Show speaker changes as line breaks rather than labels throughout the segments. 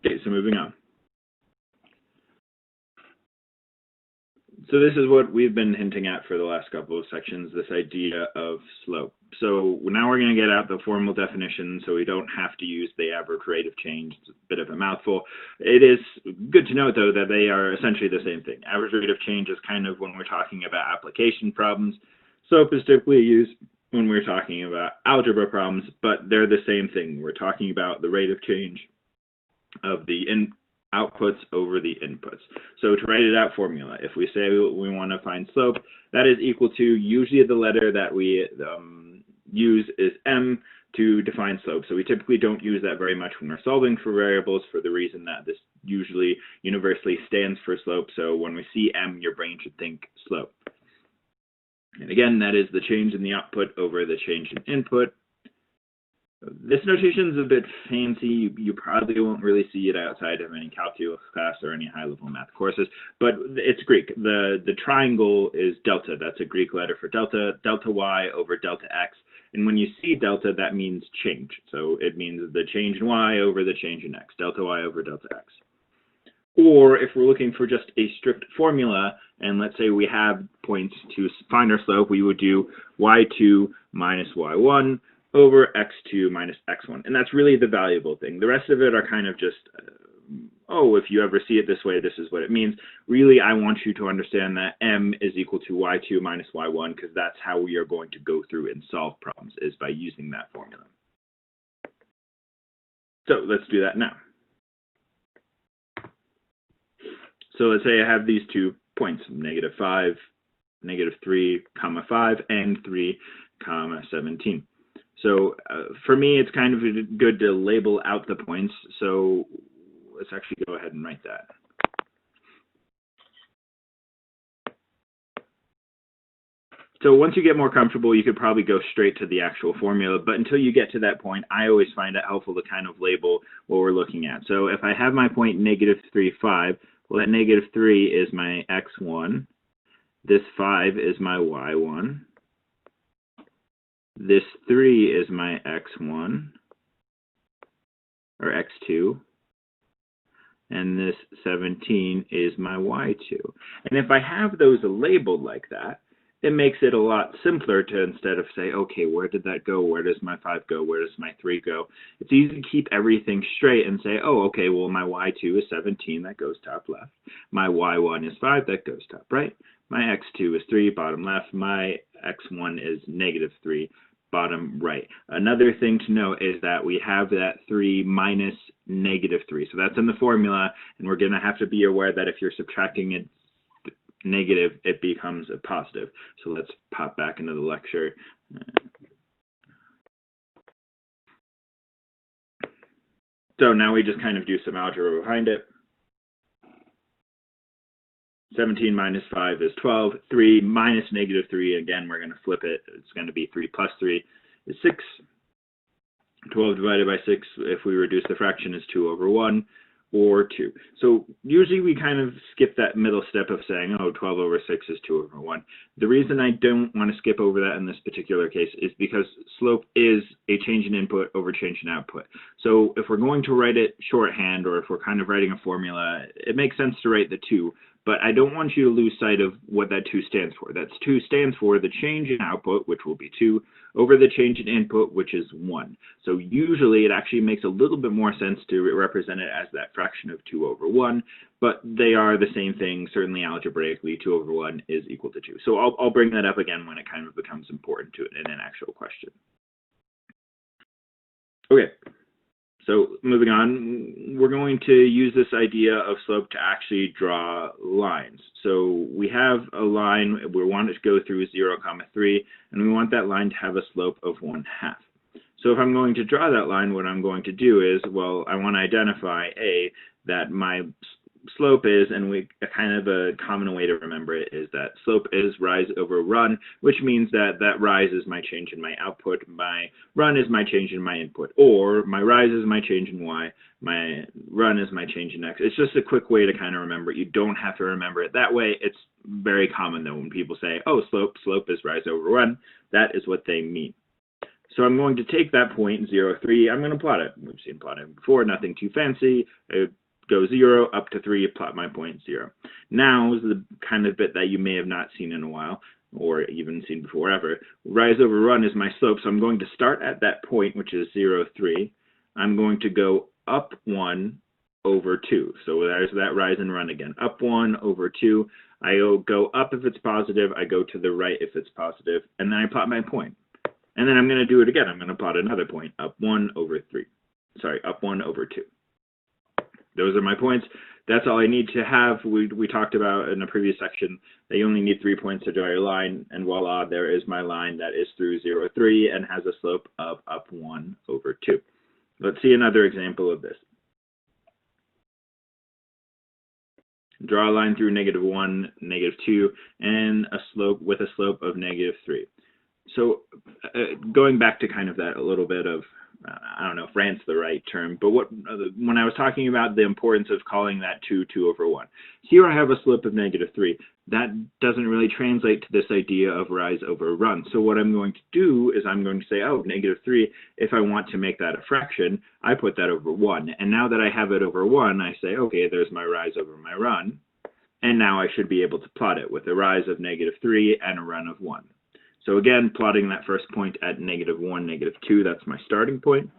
Okay, so moving on. So this is what we've been hinting at for the last couple of sections, this idea of slope. So now we're going to get out the formal definition so we don't have to use the average rate of change. It's a bit of a mouthful. It is good to note, though, that they are essentially the same thing. Average rate of change is kind of when we're talking about application problems. Slope is typically used when we're talking about algebra problems, but they're the same thing. We're talking about the rate of change of the outputs over the inputs. So to write it out formula, if we say we want to find slope, that is equal to, usually the letter that we use is m to define slope. So we typically don't use that very much when we're solving for variables, for the reason that this usually universally stands for slope. So when we see m, your brain should think slope. And again, that is the change in the output over the change in input. This notation is a bit fancy. You probably won't really see it outside of any calculus class or any high-level math courses, but it's Greek. The triangle is delta. That's a Greek letter for delta, delta y over delta x. And when you see delta, that means change. So it means the change in y over the change in x, delta y over delta x. Or if we're looking for just a strict formula, and let's say we have points to find our slope, we would do y2 minus y1 over x2 minus x1. And that's really the valuable thing. The rest of it are kind of just, oh, if you ever see it this way, this is what it means. Really, I want you to understand that m is equal to y2 minus y1, because that's how we are going to go through and solve problems, is by using that formula. So let's do that now. So let's say I have these 2 points, -5, -3, 5, and 3, 17. So for me, it's kind of good to label out the points. So let's actually go ahead and write that. So once you get more comfortable, you could probably go straight to the actual formula. But until you get to that point, I always find it helpful to kind of label what we're looking at. So if I have my point -3, 5, well, that -3 is my x1. This 5 is my y1. This 3 is my x1, or x2, and this 17 is my y2. And if I have those labeled like that, it makes it a lot simpler to, instead of say, okay, where did that go? Where does my 5 go? Where does my 3 go? It's easy to keep everything straight and say, oh, okay, well, my y2 is 17, that goes top left. My y1 is 5, that goes top right. My x2 is 3, bottom left. My x1 is -3, bottom right. Another thing to note is that we have that 3 minus -3. So that's in the formula, and we're going to have to be aware that if you're subtracting it negative, it becomes a positive. So let's pop back into the lecture. So now we just kind of do some algebra behind it. 17 minus 5 is 12. 3 minus -3, again, we're going to flip it. It's going to be 3 plus 3 is 6. 12 divided by 6, if we reduce the fraction, is 2 over 1, or 2. So usually we kind of skip that middle step of saying, oh, 12 over 6 is 2 over 1. The reason I don't want to skip over that in this particular case is because slope is a change in input over change in output. So if we're going to write it shorthand, or if we're kind of writing a formula, it makes sense to write the 2. But I don't want you to lose sight of what that 2 stands for. That 2 stands for the change in output, which will be 2, over the change in input, which is 1. So usually it actually makes a little bit more sense to represent it as that fraction of 2 over 1, but they are the same thing. Certainly algebraically, 2 over 1 is equal to 2. So I'll bring that up again when it kind of becomes important to it in an actual question. Okay. So moving on, we're going to use this idea of slope to actually draw lines. So we have a line we want it to go through 0, 3, and we want that line to have a slope of 1/2. So if I'm going to draw that line, what I'm going to do is, well, I want to identify that my slope is, and we kind of a common way to remember it is that slope is rise over run, which means that that rise is my change in my output, my run is my change in my input, or my rise is my change in y, my run is my change in x. It's just a quick way to kind of remember it. You don't have to remember it that way. It's very common though when people say, oh, slope is rise over run. That is what they mean. So I'm going to take that point, 0, 3, I'm going to plot it. We've seen plotting before, nothing too fancy. It goes 0 up to 3, plot my point 0. Now is the kind of bit that you may have not seen in a while, or even seen before ever. Rise over run is my slope, so I'm going to start at that point, which is 0, 3. I'm going to go up 1 over 2. So there's that rise and run again. Up 1 over 2. I go up if it's positive, I go to the right if it's positive, and then I plot my point. And then I'm going to do it again. I'm going to plot another point, up 1 over 3. Sorry, up 1 over 2. Those are my points. That's all I need to have. We talked about in a previous section that you only need 3 points to draw your line, and voila, there is my line that is through 0, 3 and has a slope of up 1 over 2. Let's see another example of this. Draw a line through -1, -2, and a slope with a slope of -3. So going back to kind of that a little bit of, I don't know if rant's the right term, but when I was talking about the importance of calling that 2 over 1, here I have a slope of -3. That doesn't really translate to this idea of rise over run. So what I'm going to do is I'm going to say, oh, -3, if I want to make that a fraction, I put that over 1. And now that I have it over 1, I say, okay, there's my rise over my run. And now I should be able to plot it with a rise of -3 and a run of 1. So again, plotting that first point at -1, -2, that's my starting point.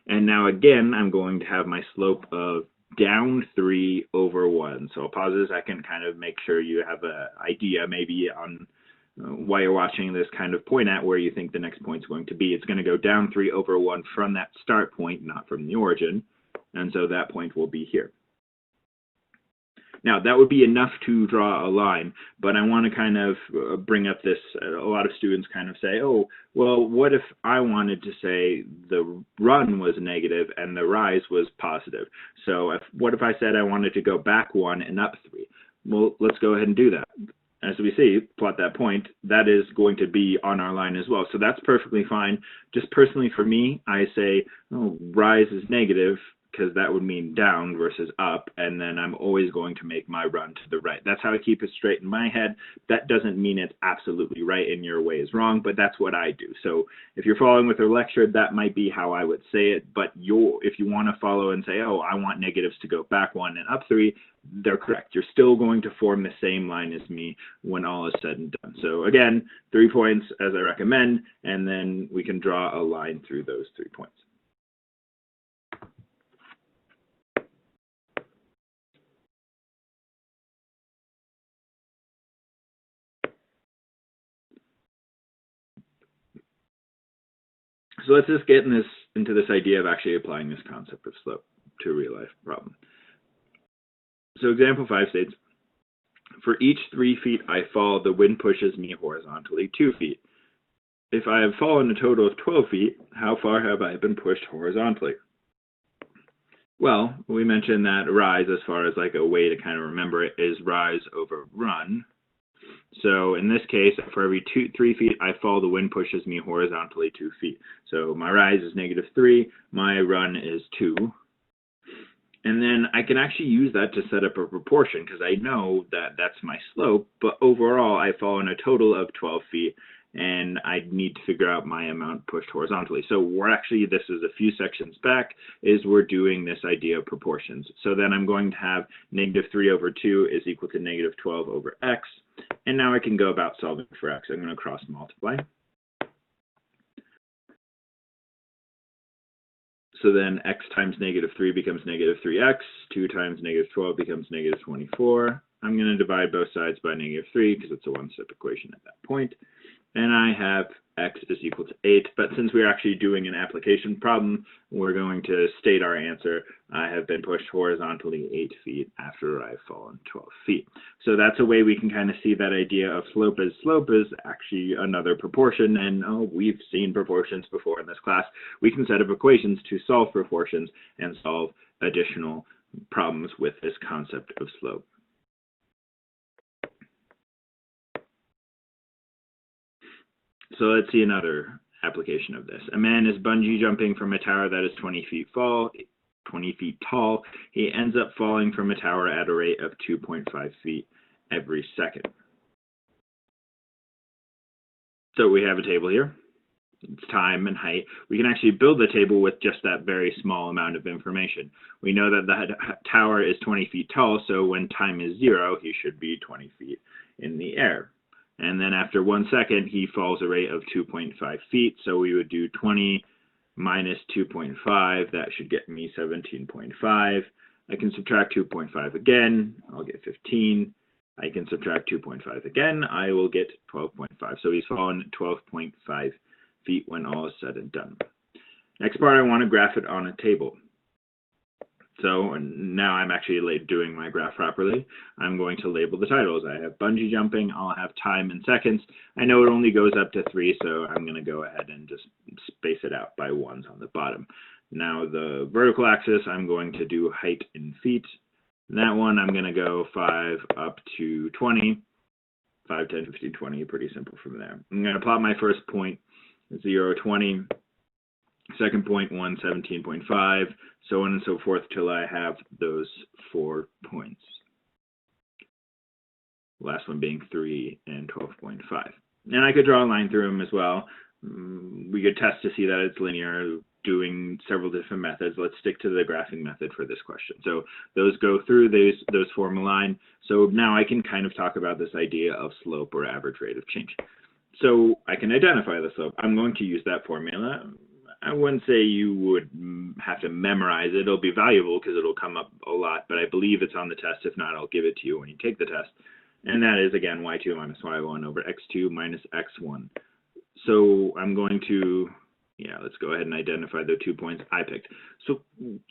And now again, I'm going to have my slope of down 3 over 1. So I'll pause a second, kind of make sure you have an idea maybe on while you're watching this, kind of point at where you think the next point's going to be. It's going to go down 3 over 1 from that start point, not from the origin. And so that point will be here. Now, that would be enough to draw a line, but I want to kind of bring up this, a lot of students kind of say, oh, well, what if I wanted to say the run was negative and the rise was positive? So what if I said I wanted to go back 1 and up 3? Well, let's go ahead and do that. As we see, plot that point, that is going to be on our line as well. So that's perfectly fine. Just personally for me, I say, oh, rise is negative, because that would mean down versus up, and then I'm always going to make my run to the right. That's how I keep it straight in my head. That doesn't mean it's absolutely right and your way is wrong, but that's what I do. So if you're following with a lecture, that might be how I would say it, but if you want to follow and say, oh, I want negatives to go back 1 and up 3, they're correct. You're still going to form the same line as me when all is said and done. So again, 3 points as I recommend, and then we can draw a line through those 3 points. So let's just get into this idea of actually applying this concept of slope to a real life problem. So example 5 states, for each 3 feet I fall, the wind pushes me horizontally 2 feet. If I have fallen a total of 12 feet, how far have I been pushed horizontally? Well, we mentioned that rise, as far as like a way to kind of remember it, is rise over run. So in this case, for every 3 feet I fall, the wind pushes me horizontally 2 feet. So my rise is -3, my run is 2. And then I can actually use that to set up a proportion because I know that that's my slope, but overall I fall in a total of 12 feet and I need to figure out my amount pushed horizontally. So we're actually, this is a few sections back, is we're doing this idea of proportions. So then I'm going to have -3 over 2 is equal to -12 over x. And now I can go about solving for x. I'm going to cross multiply. So then x times -3 becomes -3x, 2 times -12 becomes -24. I'm going to divide both sides by -3 because it's a one-step equation at that point. And I have x is equal to 8, but since we're actually doing an application problem, we're going to state our answer. I have been pushed horizontally 8 feet after I've fallen 12 feet. So that's a way we can kind of see that idea of slope is actually another proportion, and we've seen proportions before in this class. We can set up equations to solve proportions and solve additional problems with this concept of slope. So let's see another application of this. A man is bungee jumping from a tower that is 20 feet tall. He ends up falling from a tower at a rate of 2.5 feet every second. So we have a table here. it's time and height, we can actually build the table with just that very small amount of information. We know that the tower is 20 feet tall, so when time is 0, he should be 20 feet in the air. And then after 1 second, he falls a rate of 2.5 feet, so we would do 20 minus 2.5, that should get me 17.5. I can subtract 2.5 again, I'll get 15. I can subtract 2.5 again, I will get 12.5. So he's fallen 12.5 feet when all is said and done. Next part, I want to graph it on a table. So now I'm actually doing my graph properly. I'm going to label the titles. I have bungee jumping, I'll have time in seconds. I know it only goes up to 3, so I'm going to go ahead and just space it out by 1s on the bottom. Now the vertical axis, I'm going to do height in feet. That one, I'm going to go 5 up to 20. 5, 10, 15, 20, pretty simple from there. I'm going to plot my first point, 0, 20. Second point, 1, 17.5, so on and so forth till I have those 4 points. Last one being 3 and 12.5. And I could draw a line through them as well. We could test to see that it's linear, doing several different methods. Let's stick to the graphing method for this question. So those go through, those form a line. So now I can kind of talk about this idea of slope or average rate of change. So I can identify the slope. I'm going to use that formula. I wouldn't say you would have to memorize it. It'll be valuable because it'll come up a lot, but I believe it's on the test. If not, I'll give it to you when you take the test. And that is, again, y2 minus y1 over x2 minus x1. So I'm going to, let's go ahead and identify the 2 points I picked. So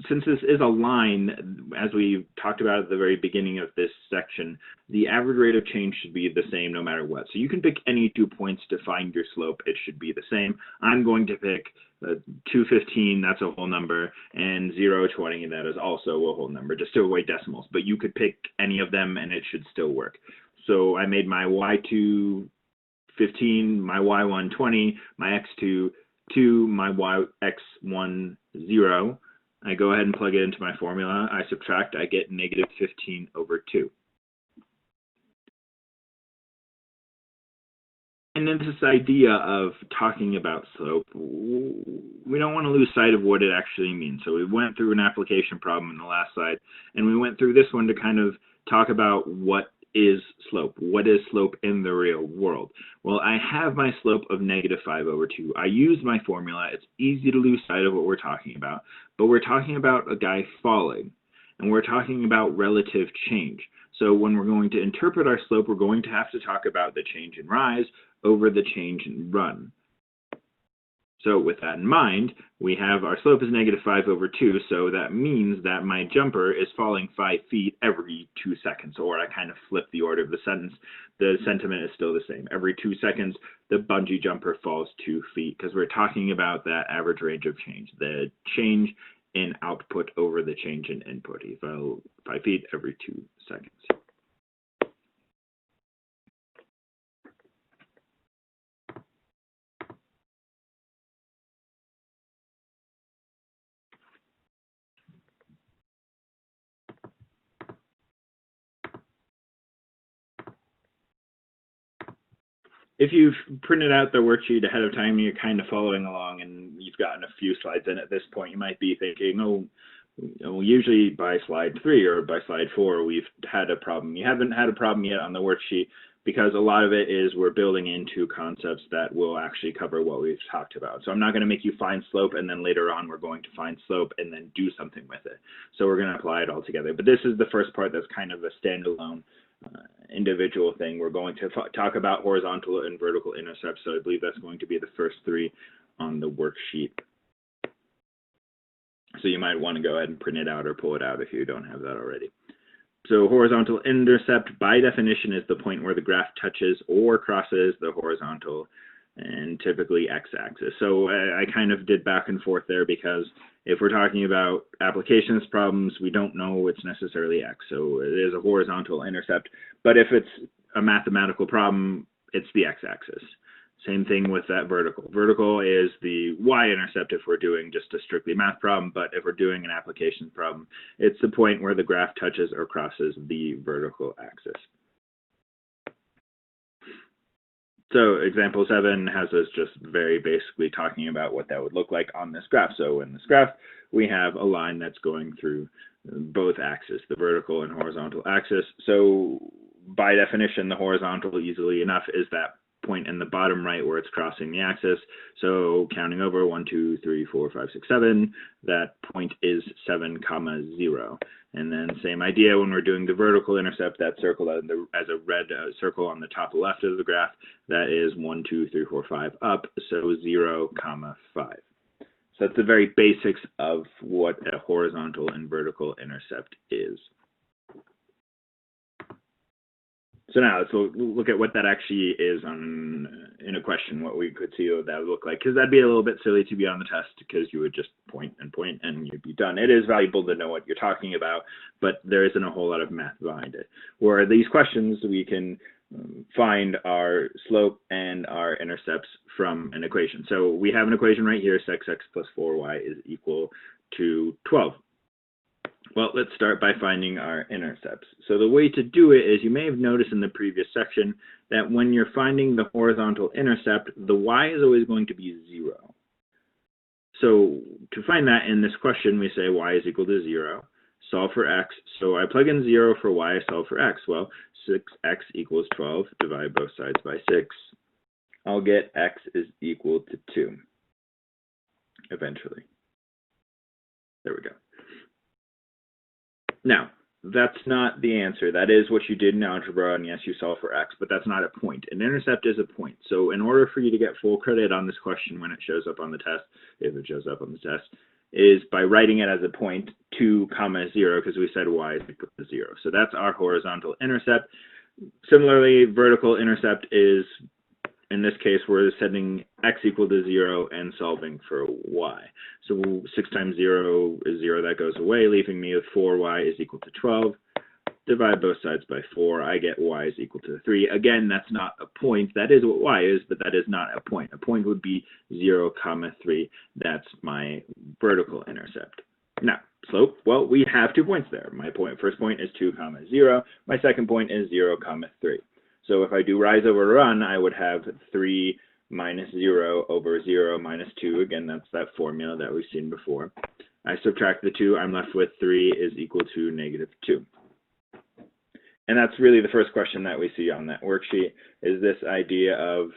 since this is a line, as we talked about at the very beginning of this section, the average rate of change should be the same no matter what. So you can pick any 2 points to find your slope. It should be the same. I'm going to pick 215, that's a whole number, and 020, that is also a whole number, just to avoid decimals. But you could pick any of them and it should still work. So I made my y2 15, my y1 20, my x2 2, my x1 0. I go ahead and plug it into my formula. I subtract, I get negative 15 over 2. And then this idea of talking about slope, we don't want to lose sight of what it actually means. So we went through an application problem in the last slide, and we went through this one to kind of talk about what is slope. What is slope in the real world? Well, I have my slope of negative 5 over 2. I use my formula. It's easy to lose sight of what we're talking about, but we're talking about a guy falling, and we're talking about relative change. So when we're going to interpret our slope, we're going to have to talk about the change in rise over the change in run. So with that in mind, we have our slope is negative 5 over 2, so that means that my jumper is falling 5 feet every 2 seconds, or I kind of flip the order of the sentence. The sentiment is still the same. Every 2 seconds, the bungee jumper falls 2 feet, because we're talking about that average range of change, the change in output over the change in input. He fell 5 feet every 2 seconds. If you've printed out the worksheet ahead of time, you're kind of following along and you've gotten a few slides in at this point, you might be thinking, oh, usually by slide 3 or by slide 4, we've had a problem. You haven't had a problem yet on the worksheet because a lot of it is we're building into concepts that will actually cover what we've talked about. So I'm not going to make you find slope and then later on we're going to find slope and then do something with it. So we're going to apply it all together. But this is the first part that's kind of a standalone individual thing. We're going to talk about horizontal and vertical intercepts, so I believe that's going to be the first 3 on the worksheet. So you might want to go ahead and print it out or pull it out if you don't have that already. So horizontal intercept, by definition, is the point where the graph touches or crosses the horizontal and typically x-axis. So I kind of did back and forth there because if we're talking about applications problems, we don't know it's necessarily x. So it is a horizontal intercept, but if it's a mathematical problem, it's the x-axis. Same thing with that vertical. Vertical is the y-intercept if we're doing just a strictly math problem, but if we're doing an applications problem, it's the point where the graph touches or crosses the vertical axis. So example 7 has us just very basically talking about what that would look like on this graph. So in this graph, we have a line that's going through both axes, the vertical and horizontal axis. So by definition, the horizontal easily enough is that point in the bottom right where it's crossing the axis. So counting over 1, 2, 3, 4, 5, 6, 7, that point is 7, 0. And then same idea when we're doing the vertical intercept, that circle as a red circle on the top left of the graph, that is 1, 2, 3, 4, 5 up, so 0, 5. So that's the very basics of what a horizontal and vertical intercept is. So now let's look at what that actually is in a question, what we could see what that would look like, because that'd be a little bit silly to be on the test because you would just point and you'd be done. It is valuable to know what you're talking about, but there isn't a whole lot of math behind it. Where these questions, we can find our slope and our intercepts from an equation. So we have an equation right here, 6x plus 4y is equal to 12. Well, let's start by finding our intercepts. So the way to do it is, you may have noticed in the previous section that when you're finding the horizontal intercept, the y is always going to be 0. So to find that in this question, we say y is equal to 0, solve for x. So I plug in 0 for y, I solve for x. Well, 6x equals 12, divide both sides by 6. I'll get x is equal to 2, eventually. There we go. Now, that's not the answer. That is what you did in algebra, and yes, you solve for x, but that's not a point. An intercept is a point. So in order for you to get full credit on this question when it shows up on the test, if it shows up on the test, is by writing it as a point, 2, 0, because we said y is equal to 0. So that's our horizontal intercept. Similarly, vertical intercept is, in this case, we're setting x equal to 0 and solving for y. So 6 times 0 is 0, that goes away, leaving me with 4y is equal to 12. Divide both sides by 4, I get y is equal to 3. Again, that's not a point. That is what y is, but that is not a point. A point would be 0, 3. That's my vertical intercept. Now, slope, well, we have 2 points there. My first point is 2, 0. My second point is 0, 3. So if I do rise over run, I would have 3 minus 0 over 0 minus 2. Again, that's that formula that we've seen before. I subtract the 2, I'm left with 3 is equal to negative 2. And that's really the first question that we see on that worksheet, is this idea of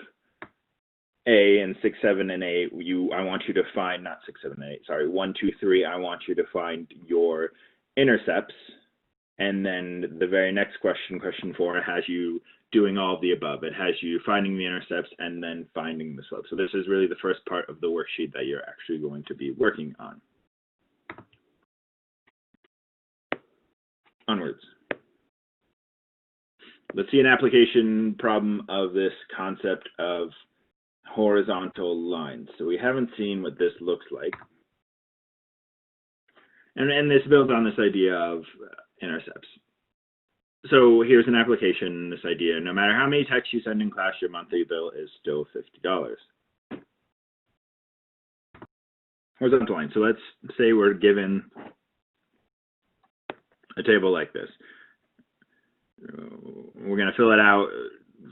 A and 6, 7, and 8. I want you to find, not 6, 7, and 8, sorry, 1, 2, 3. I want you to find your intercepts. And then the very next question, question 4, has you doing all of the above. It has you finding the intercepts and then finding the slope. So this is really the first part of the worksheet that you're actually going to be working on. Onwards. Let's see an application problem of this concept of horizontal lines. So we haven't seen what this looks like. And this builds on this idea of intercepts. So here's an application, this idea. No matter how many texts you send in class, your monthly bill is still $50. Horizontal line. So let's say we're given a table like this. We're going to fill it out.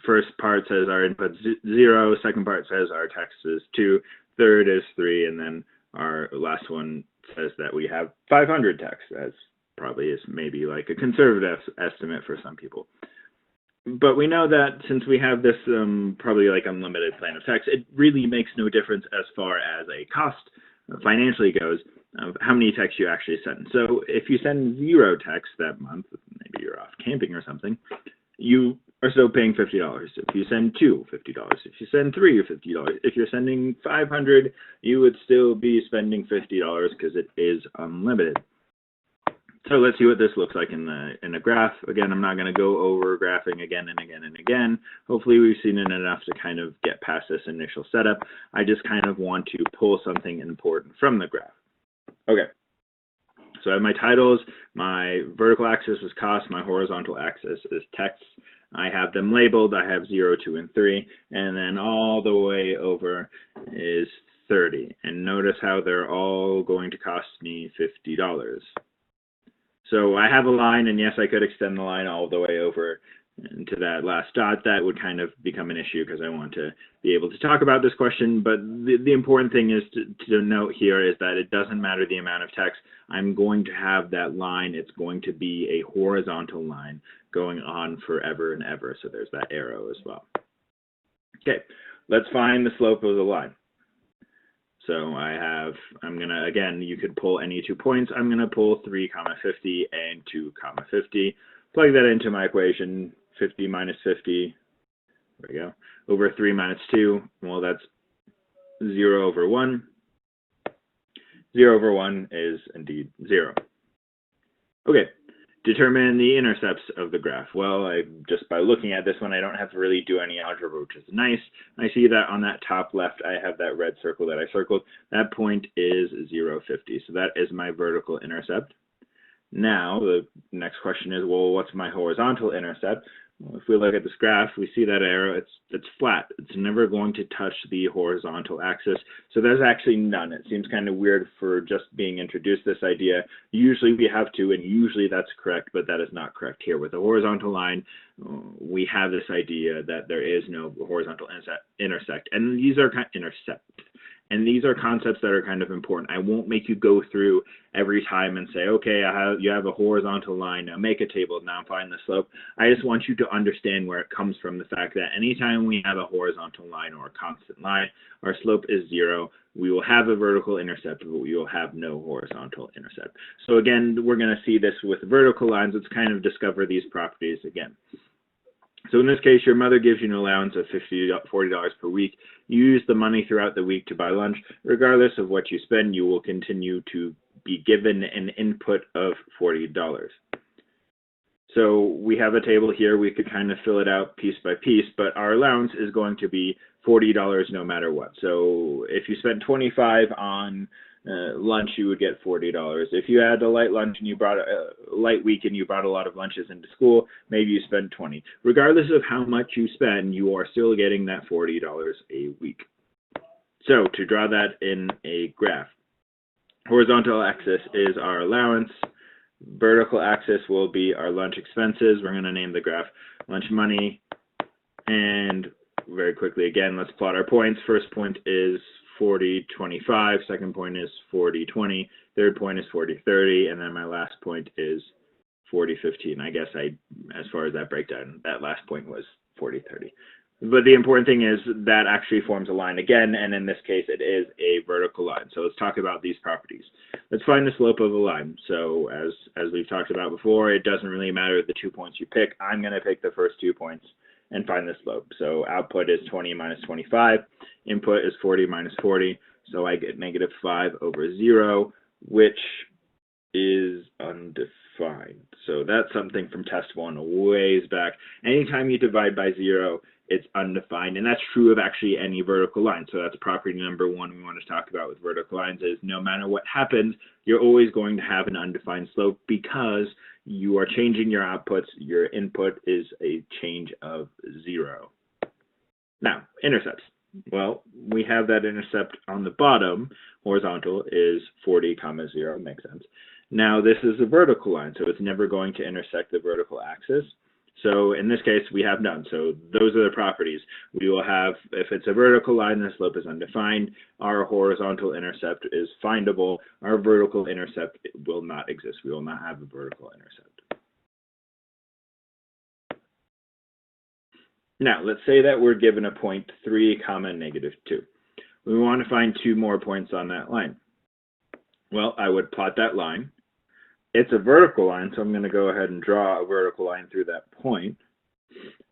First part says our input 0. Second part says our text is 2. Third is 3. And then our last one says that we have 500 texts, as probably is maybe like a conservative estimate for some people. But we know that since we have this probably like unlimited plan of text, it really makes no difference as far as a cost financially goes of how many texts you actually send. So if you send 0 texts that month, maybe you're off camping or something, you are still paying $50. If you send 2, $50. If you send 3, $50. If you're sending 500, you would still be spending $50 because it is unlimited. So let's see what this looks like in a graph. Again, I'm not going to go over graphing again and again and again. Hopefully we've seen it enough to kind of get past this initial setup. I just kind of want to pull something important from the graph. Okay. So I have my titles. My vertical axis is cost. My horizontal axis is text. I have them labeled. I have 0, 2, and 3. And then all the way over is 30. And notice how they're all going to cost me $50. So I have a line, and yes, I could extend the line all the way over And to that last dot, that would kind of become an issue because I want to be able to talk about this question. But the important thing is to note here is that it doesn't matter the amount of text. I'm going to have that line. It's going to be a horizontal line going on forever and ever. So there's that arrow as well. Okay, let's find the slope of the line. So I'm going to, again, you could pull any 2 points. I'm going to pull 3, 50 and 2, 50. Plug that into my equation. 50 minus 50, there we go, over 3 minus 2, well, that's 0 over 1. 0 over 1 is indeed 0. Okay, determine the intercepts of the graph. Well, just by looking at this one, I don't have to really do any algebra, which is nice. I see that on that top left, I have that red circle that I circled. That point is 0, 50, so that is my vertical intercept. Now, the next question is, well, what's my horizontal intercept? Well, if we look at this graph, we see that arrow, it's flat. It's never going to touch the horizontal axis. So there's actually none. It seems kind of weird for just being introduced this idea. Usually we have to, and usually that's correct, but that is not correct here. With a horizontal line, we have this idea that there is no horizontal intersect, and these are intercept. And these are concepts that are kind of important. I won't make you go through every time and say, okay, you have a horizontal line, now make a table, now find the slope. I just want you to understand where it comes from, the fact that anytime we have a horizontal line or a constant line, our slope is 0. We will have a vertical intercept, but we will have no horizontal intercept. So again, we're going to see this with vertical lines. Let's kind of discover these properties again. So in this case, your mother gives you an allowance of $40 per week. You use the money throughout the week to buy lunch. Regardless of what you spend, you will continue to be given an input of $40. So we have a table here. We could kind of fill it out piece by piece, but our allowance is going to be $40 no matter what. So if you spent $25 on lunch, you would get $40. If you had a light lunch and you brought a light week and you brought a lot of lunches into school, maybe you spend $20. Regardless of how much you spend, you are still getting that $40 a week. So to draw that in a graph, horizontal axis is our allowance. Vertical axis will be our lunch expenses. We're going to name the graph lunch money. And very quickly again, let's plot our points. First point is 40-25, second point is 40-20, third point is 40-30, and then my last point is 40-15. I guess as far as that breakdown, that last point was 40-30. But the important thing is that actually forms a line again, and in this case, it is a vertical line. So let's talk about these properties. Let's find the slope of a line. So as we've talked about before, it doesn't really matter the 2 points you pick. I'm going to pick the first 2 points and find the slope. So output is 20 minus 25. Input is 40 minus 40. So I get -5 over 0, which is undefined. So that's something from test 1 a ways back. Anytime you divide by 0, it's undefined. And that's true of actually any vertical line. So that's property number 1 we want to talk about with vertical lines is no matter what happens, you're always going to have an undefined slope because you are changing your outputs. Your input is a change of 0. Now, intercepts. Well, we have that intercept on the bottom. Horizontal is 40, 0. Makes sense. Now, this is a vertical line, so it's never going to intersect the vertical axis. So in this case, we have none. So those are the properties. We will have, if it's a vertical line, the slope is undefined. Our horizontal intercept is findable. Our vertical intercept will not exist. We will not have a vertical intercept. Now, let's say that we're given a point 3, -2. We want to find 2 more points on that line. Well, I would plot that line. It's a vertical line, so I'm going to go ahead and draw a vertical line through that point.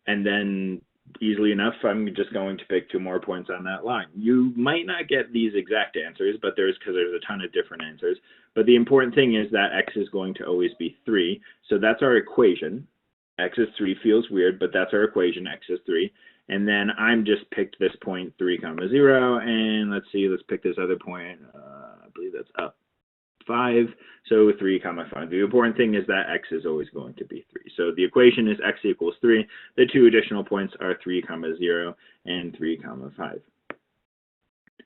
And then, easily enough, I'm just going to pick 2 more points on that line. You might not get these exact answers, but there's a ton of different answers. But the important thing is that x is going to always be 3. So that's our equation. X is 3 feels weird, but that's our equation. X is 3. And then I'm just picked this point 3, 0. And let's see, let's pick this other point. I believe that's up 5, so 3, 5. The important thing is that x is always going to be 3. So the equation is x equals 3. The 2 additional points are 3, 0 and 3, 5.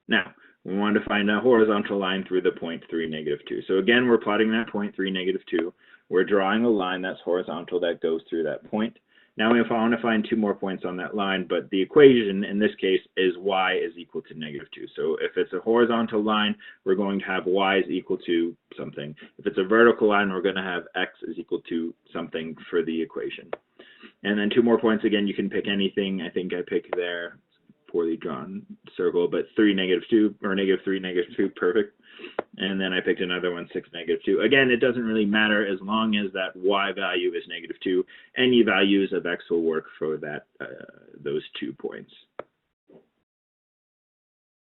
Now, we want to find a horizontal line through the point 3, -2. So again, we're plotting that point 3, -2. We're drawing a line that's horizontal that goes through that point. Now if I want to find 2 more points on that line, but the equation in this case is y is equal to -2. So if it's a horizontal line, we're going to have y is equal to something. If it's a vertical line, we're going to have x is equal to something for the equation. And then 2 more points, again, you can pick anything. I think I picked there, poorly drawn circle, but 3, -2, or -3, -2, perfect. And then I picked another one, 6, -2. Again, it doesn't really matter as long as that y value is -2. Any values of x will work for that those 2 points.